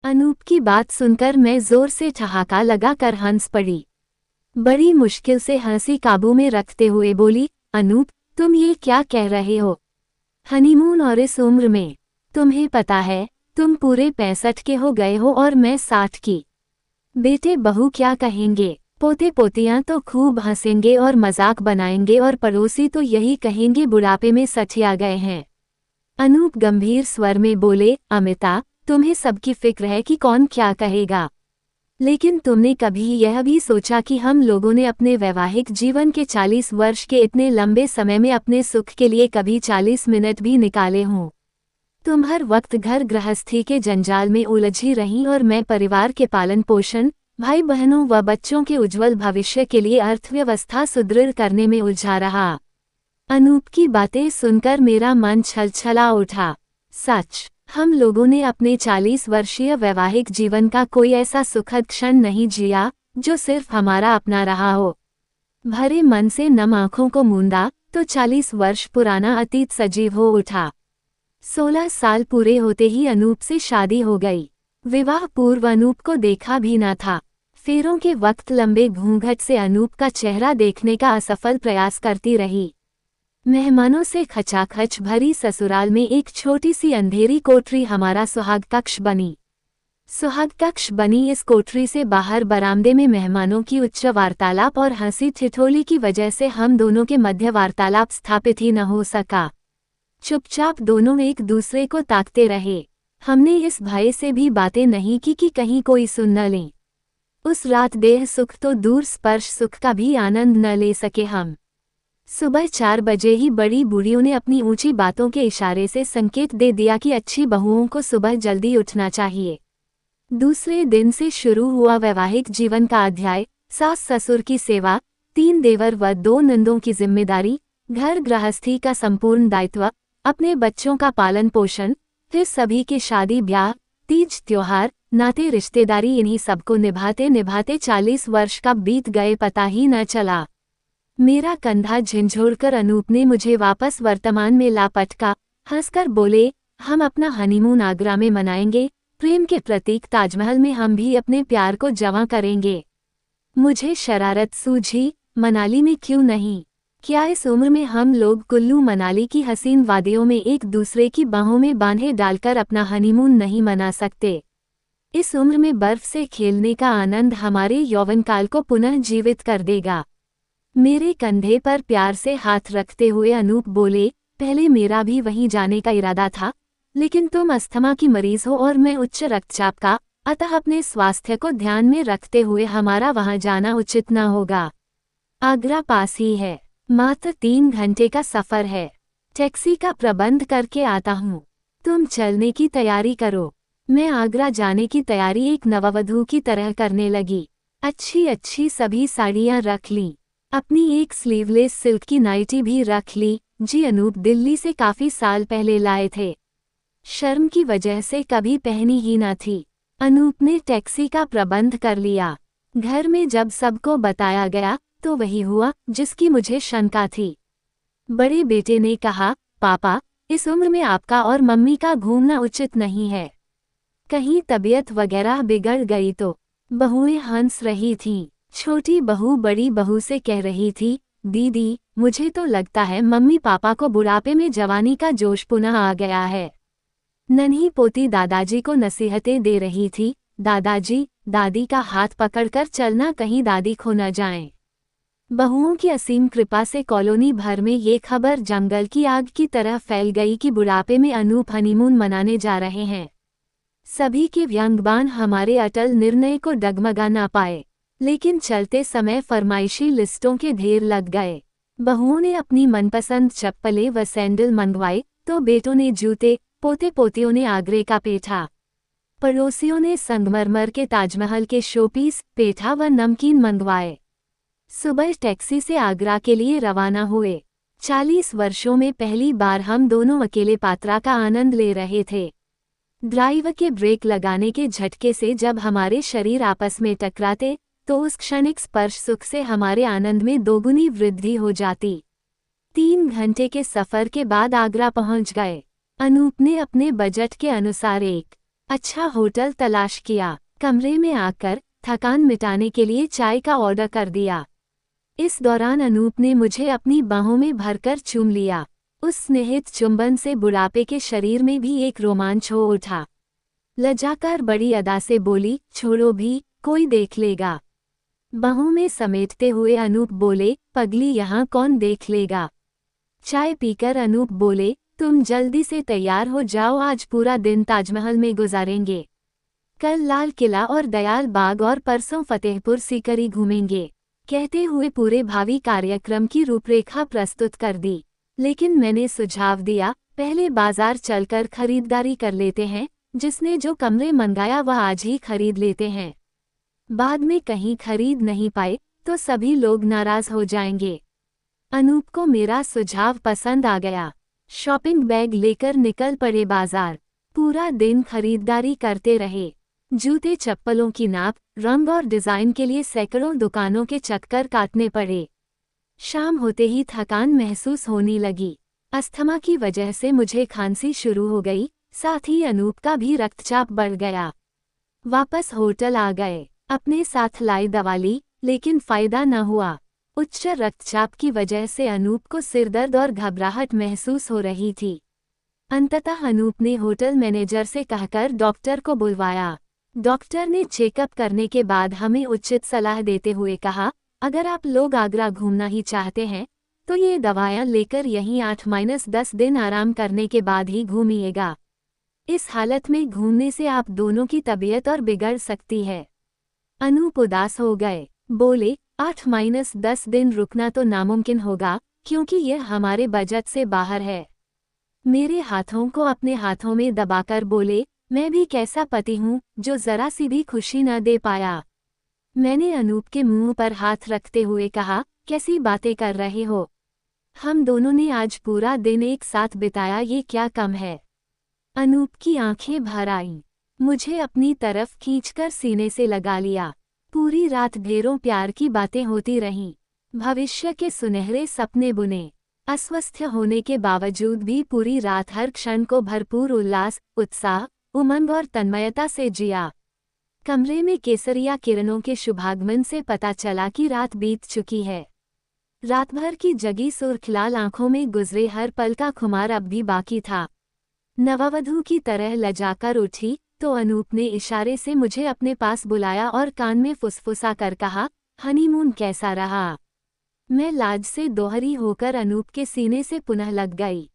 अनूप की बात सुनकर मैं जोर से ठहाका लगाकर हंस पड़ी। बड़ी मुश्किल से हंसी काबू में रखते हुए बोली, अनूप तुम ये क्या कह रहे हो? हनीमून और इस उम्र में? तुम्हें पता है तुम पूरे 65 के हो गए हो और मैं 60 की। बेटे बहू क्या कहेंगे? पोते पोतियां तो खूब हंसेंगे और मजाक बनाएंगे और पड़ोसी तो यही कहेंगे बुढ़ापे में सठिया गए हैं। अनूप गंभीर स्वर में बोले, अमिता तुम्हें सबकी फिक्र है कि कौन क्या कहेगा, लेकिन तुमने कभी यह भी सोचा कि हम लोगों ने अपने वैवाहिक जीवन के 40 वर्ष के इतने लंबे समय में अपने सुख के लिए कभी 40 मिनट भी निकाले हों? तुम हर वक्त घर गृहस्थी के जंजाल में उलझी रहीं और मैं परिवार के पालन पोषण, भाई बहनों व बच्चों के उज्जवल भविष्य के लिए अर्थव्यवस्था सुदृढ़ करने में उलझा रहा। अनूप की बातें सुनकर मेरा मन छलछला उठा। सच, हम लोगों ने अपने 40 वर्षीय वैवाहिक जीवन का कोई ऐसा सुखद क्षण नहीं जिया जो सिर्फ हमारा अपना रहा हो। भरे मन से नम आंखों को मूंदा तो 40 वर्ष पुराना अतीत सजीव हो उठा। 16 साल पूरे होते ही अनूप से शादी हो गई। विवाह पूर्व अनूप को देखा भी न था। फेरों के वक्त लंबे घूंघट से अनूप का चेहरा देखने का असफल प्रयास करती रही। मेहमानों से खचाखच भरी ससुराल में एक छोटी सी अंधेरी कोठरी हमारा सुहाग कक्ष बनी। सुहाग कक्ष बनी इस कोठरी से बाहर बरामदे में मेहमानों की उच्च वार्तालाप और हंसी ठिठोली की वजह से हम दोनों के मध्य वार्तालाप स्थापित ही न हो सका। चुपचाप दोनों एक दूसरे को ताकते रहे। हमने इस भय से भी बातें नहीं की कि कहीं कोई सुन न ले। उस रात देह सुख तो दूर स्पर्श सुख का भी आनंद न ले सके हम। सुबह 4 बजे ही बड़ी बूढ़ियों ने अपनी ऊंची बातों के इशारे से संकेत दे दिया कि अच्छी बहुओं को सुबह जल्दी उठना चाहिए। दूसरे दिन से शुरू हुआ वैवाहिक जीवन का अध्याय, सास ससुर की सेवा, 3 देवर व 2 नंदों की जिम्मेदारी, घर गृहस्थी का संपूर्ण दायित्व, अपने बच्चों का पालन पोषण, फिर सभी के शादी ब्याह, तीज त्योहार, नाते रिश्तेदारी, इन्हीं सबको निभाते निभाते 40 वर्ष कब बीत गए पता ही न चला। मेरा कंधा झिंझोड़कर अनूप ने मुझे वापस वर्तमान में ला पटका। हंसकर बोले, हम अपना हनीमून आगरा में मनाएंगे, प्रेम के प्रतीक ताजमहल में हम भी अपने प्यार को जवां करेंगे। मुझे शरारत सूझी, मनाली में क्यों नहीं? क्या इस उम्र में हम लोग कुल्लू मनाली की हसीन वादियों में एक दूसरे की बाहों में बांधे डालकर अपना हनीमून नहीं मना सकते? इस उम्र में बर्फ से खेलने का आनंद हमारे यौवनकाल को पुनः जीवित कर देगा। मेरे कंधे पर प्यार से हाथ रखते हुए अनूप बोले, पहले मेरा भी वहीं जाने का इरादा था, लेकिन तुम अस्थमा की मरीज हो और मैं उच्च रक्तचाप का, अतः अपने स्वास्थ्य को ध्यान में रखते हुए हमारा वहां जाना उचित न होगा। आगरा पास ही है, मात्र 3 घंटे का सफर है। टैक्सी का प्रबंध करके आता हूँ, तुम चलने की तैयारी करो। मैं आगरा जाने की तैयारी एक नववधू की तरह करने लगी। अच्छी अच्छी सभी साड़ियाँ रख लीं, अपनी एक स्लीवलेस सिल्क की नाइटी भी रख ली। जी अनूप दिल्ली से काफी साल पहले लाए थे, शर्म की वजह से कभी पहनी ही न थी। अनूप ने टैक्सी का प्रबंध कर लिया। घर में जब सबको बताया गया तो वही हुआ जिसकी मुझे शंका थी। बड़े बेटे ने कहा, पापा इस उम्र में आपका और मम्मी का घूमना उचित नहीं है, कहीं तबीयत वगैरह बिगड़ गई तो। बहुएं हंस रही थीं। छोटी बहू बड़ी बहू से कह रही थी, दीदी मुझे तो लगता है मम्मी पापा को बुढ़ापे में जवानी का जोश पुनः आ गया है। नन्ही पोती दादाजी को नसीहतें दे रही थी, दादाजी दादी का हाथ पकड़कर चलना, कहीं दादी खो न जाएं। बहुओं की असीम कृपा से कॉलोनी भर में ये खबर जंगल की आग की तरह फैल गई कि बुढ़ापे में अनूप हनीमून मनाने जा रहे हैं। सभी के व्यंग्यबान हमारे अटल निर्णय को डगमगा ना पाए, लेकिन चलते समय फरमाइशी लिस्टों के ढेर लग गए। बहुओं ने अपनी मनपसंद चप्पलें व सैंडल मंगवाए तो बेटों ने जूते, पोते पोतियों ने आगरे का पेठा, पड़ोसियों ने संगमरमर के ताजमहल के शोपीस, पेठा व नमकीन मंगवाए। सुबह टैक्सी से आगरा के लिए रवाना हुए। 40 वर्षों में पहली बार हम दोनों अकेले यात्रा का आनंद ले रहे थे। ड्राइवर के ब्रेक लगाने के झटके से जब हमारे शरीर आपस में टकराते तो उस क्षणिक स्पर्श सुख से हमारे आनंद में दोगुनी वृद्धि हो जाती। 3 घंटे के सफर के बाद आगरा पहुंच गए। अनूप ने अपने बजट के अनुसार एक अच्छा होटल तलाश किया। कमरे में आकर थकान मिटाने के लिए चाय का ऑर्डर कर दिया। इस दौरान अनूप ने मुझे अपनी बाहों में भरकर चूम लिया। उस स्नेहित चुंबन से बुढ़ापे के शरीर में भी एक रोमांच हो उठा। लजाकर बड़ी अदा से बोली, छोड़ो भी, कोई देख लेगा। बाहों में समेटते हुए अनूप बोले, पगली यहाँ कौन देख लेगा। चाय पीकर अनूप बोले, तुम जल्दी से तैयार हो जाओ, आज पूरा दिन ताजमहल में गुजारेंगे। कल लाल किला और दयाल बाग और परसों फतेहपुर सीकरी घूमेंगे। कहते हुए पूरे भावी कार्यक्रम की रूपरेखा प्रस्तुत कर दी। लेकिन मैंने सुझाव दिया, पहले बाजार चलकर खरीदारी कर लेते हैं, जिसने जो कमरे मंगाया वह आज ही खरीद लेते हैं। बाद में कहीं खरीद नहीं पाए तो सभी लोग नाराज हो जाएंगे। अनूप को मेरा सुझाव पसंद आ गया। शॉपिंग बैग लेकर निकल पड़े बाजार। पूरा दिन खरीदारी करते रहे। जूते चप्पलों की नाप, रंग और डिजाइन के लिए सैकड़ों दुकानों के चक्कर काटने पड़े। शाम होते ही थकान महसूस होने लगी। अस्थमा की वजह से मुझे खांसी शुरू हो गई, साथ ही अनूप का भी रक्तचाप बढ़ गया। वापस होटल आ गए। अपने साथ लाई दवा ली, लेकिन फायदा न हुआ। उच्च रक्तचाप की वजह से अनूप को सिरदर्द और घबराहट महसूस हो रही थी। अंततः अनूप ने होटल मैनेजर से कहकर डॉक्टर को बुलवाया। डॉक्टर ने चेकअप करने के बाद हमें उचित सलाह देते हुए कहा, अगर आप लोग आगरा घूमना ही चाहते हैं तो ये दवाएं लेकर यहीं 8-10 दिन आराम करने के बाद ही घूमिएगा। इस हालत में घूमने से आप दोनों की तबीयत और बिगड़ सकती है। अनूप उदास हो गए। बोले, 8-10 दिन रुकना तो नामुमकिन होगा, क्योंकि यह हमारे बजट से बाहर है। मेरे हाथों को अपने हाथों में दबाकर बोले, मैं भी कैसा पति हूँ जो जरा सी भी खुशी न दे पाया। मैंने अनूप के मुंह पर हाथ रखते हुए कहा, कैसी बातें कर रहे हो। हम दोनों ने आज पूरा दिन एक साथ बिताया, ये क्या कम है। अनूप की आंखें भर आईं। मुझे अपनी तरफ खींचकर सीने से लगा लिया। पूरी रात ढेरों प्यार की बातें होती रहीं। भविष्य के सुनहरे सपने बुने। अस्वस्थ होने के बावजूद भी पूरी रात हर क्षण को भरपूर उल्लास, उत्साह, उमंग और तन्मयता से जिया। कमरे में केसरिया किरणों के शुभागमन से पता चला कि रात बीत चुकी है। रात भर की जगी सुर्खलाल आंखों में गुजरे हर पल का खुमार अब भी बाकी था। नववधू की तरह लजाकर उठी तो अनूप ने इशारे से मुझे अपने पास बुलाया और कान में फुसफुसा कर कहा, हनीमून कैसा रहा। मैं लाज से दोहरी होकर अनूप के सीने से पुनः लग गई।